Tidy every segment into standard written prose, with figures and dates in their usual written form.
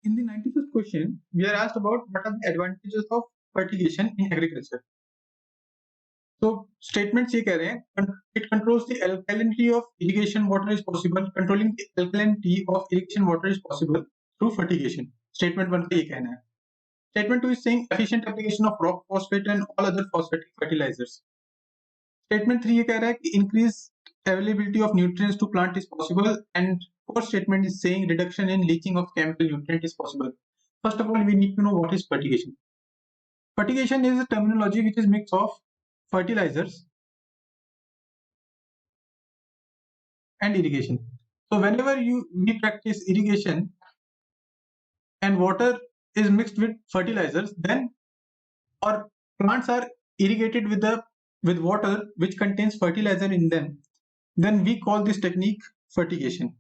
In the 91st question, we are asked about what are the advantages of fertigation in agriculture. So statements ये कह रहे हैं, it controls the alkalinity of irrigation water is possible. Controlling the alkalinity of irrigation water is possible through fertigation. Statement 1 का ये कहना है. Statement 2 is saying efficient application of rock phosphate and all other phosphatic fertilizers. Statement 3 ये कह रहा है कि increase availability of nutrients to plant is possible, and fourth statement is saying reduction in leaching of chemical nutrient is possible. First of all, we need to know what is fertigation. Fertigation is a terminology which is mix of fertilizers and irrigation. So whenever we practice irrigation and water is mixed with fertilizers, then or plants are irrigated with water which contains fertilizer in them, then we call this technique fertigation.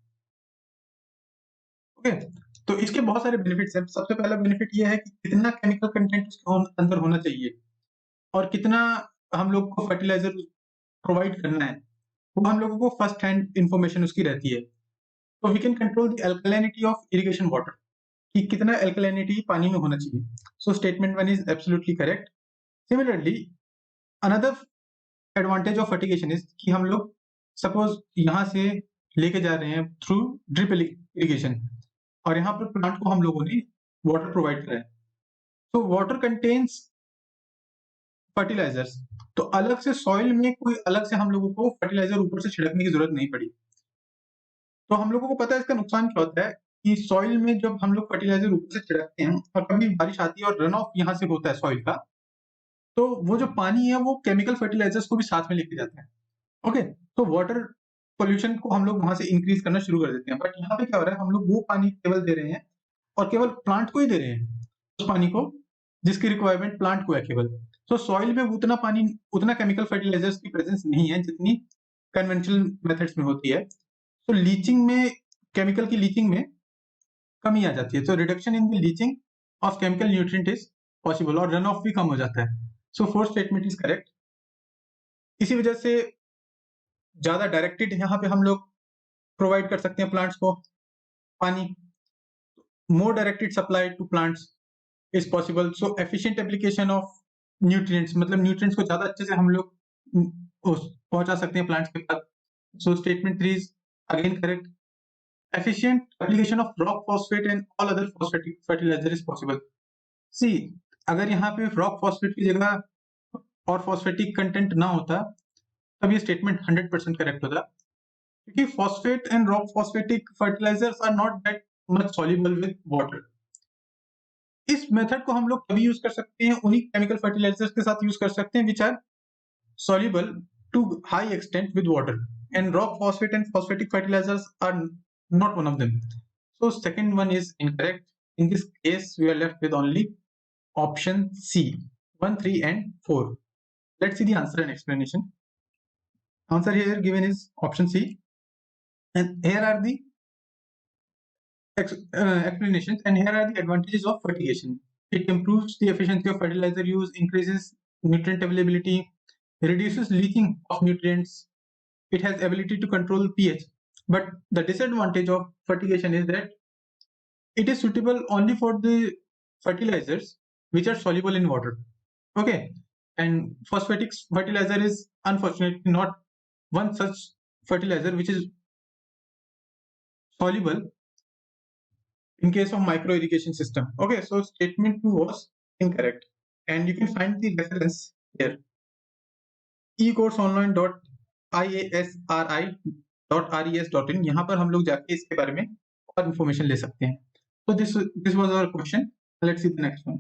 Okay, तो इसके बहुत सारे benefits हैं. सबसे पहला benefit ये है कि कितना केमिकल कंटेंट उसके अंदर होना चाहिए और कितना हम लोग को फर्टिलाइजर प्रोवाइड करना है, वो हम लोगों को फर्स्ट हैंड इंफॉर्मेशन उसकी रहती है. तो we can control the alkalinity of irrigation water, कि कितना अल्कलिनिटी पानी में होना चाहिए. So statement 1 is absolutely correct. Similarly another advantage of fertigation is कि हम लोग सपोज यहाँ से लेके जा रहे हैं थ्रू ड्रिप इरिगेशन और यहाँ पर प्लांट को हम लोगों ने वाटर प्रोवाइड करा है. तो वाटर कंटेन्स फर्टिलाइजर्स, तो अलग से सॉइल में कोई अलग से हम लोगों को फर्टिलाइजर ऊपर से छिड़कने की जरूरत नहीं पड़ी. तो हम लोगों को पता है इसका नुकसान क्या होता है कि सॉइल में जब हम लोग फर्टिलाइजर ऊपर से छिड़कते हैं और कभी बारिश आती है और रन ऑफ यहाँ से होता है सॉइल का, तो वो जो पानी है वो केमिकल फर्टिलाइजर्स को भी साथ में लेके जाता है. ओके, तो वाटर पोल्यूशन को हम लोग वहां से इंक्रीज करना शुरू कर देते हैं. बट यहाँ पे क्या हो रहा है, हम लोग वो पानी केवल दे रहे हैं और केवल प्लांट को ही दे रहे हैं, उस पानी को जिसकी रिक्वायरमेंट प्लांट को है केवल. तो सॉइल में उतना पानी, उतना केमिकल फर्टिलाइजर्स की प्रेजेंस नहीं है जितनी कन्वेंशनल मेथड्स में होती है. तो लीचिंग में, केमिकल की लीचिंग में कमी आ जाती है. तो reduction in the leaching of chemical nutrient is possible और रन ऑफ भी कम हो जाता है. सो फोर्थ स्टेटमेंट इज करेक्ट. इसी वजह से ज्यादा डायरेक्टेड यहाँ पे हम लोग प्रोवाइड कर सकते हैं प्लांट्स को पानी. More directed supply to plants is possible. So efficient application of nutrients, मतलब न्यूट्रिएंट्स को ज्यादा अच्छे से हम लोग पहुंचा सकते हैं प्लांट्स के पास. So statement 3 is again correct. Efficient application of rock phosphate and all other phosphatic fertilizer is possible. See, अगर यहाँ पे rock phosphate की जगह और phosphatic content ना होता तब ये statement 100% correct होता, क्योंकि phosphate and rock phosphatic fertilizers are not that much soluble with water. इस मेथड को हम लोग कभी यूज कर सकते हैं, उन्हीं केमिकल फर्टिलाइजर्स के साथ यूज कर सकते हैं which are soluble to high extent with water, and rock phosphate and phosphatic fertilizers are not one of them. So second one is incorrect. In this case, we are left with only option C, 1, 3 and 4. Let's see the answer and explanation. Answer here given is option C, and here are the explanations, and here are the advantages of fertigation. It improves the efficiency of fertilizer use, increases nutrient availability, reduces leaching of nutrients. It has ability to control pH. But the disadvantage of fertigation is that it is suitable only for the fertilizers which are soluble in water. Okay, and phosphatic fertilizer is unfortunately not one such fertilizer which is soluble in case of micro irrigation system. Okay, so statement 2 was incorrect, and you can find the reference here, ecourseonline.iasri.res.in. यहाँ पर हम लोग जाके इसके बारे में और information ले सकते हैं. So this was our question. Let's see the next one.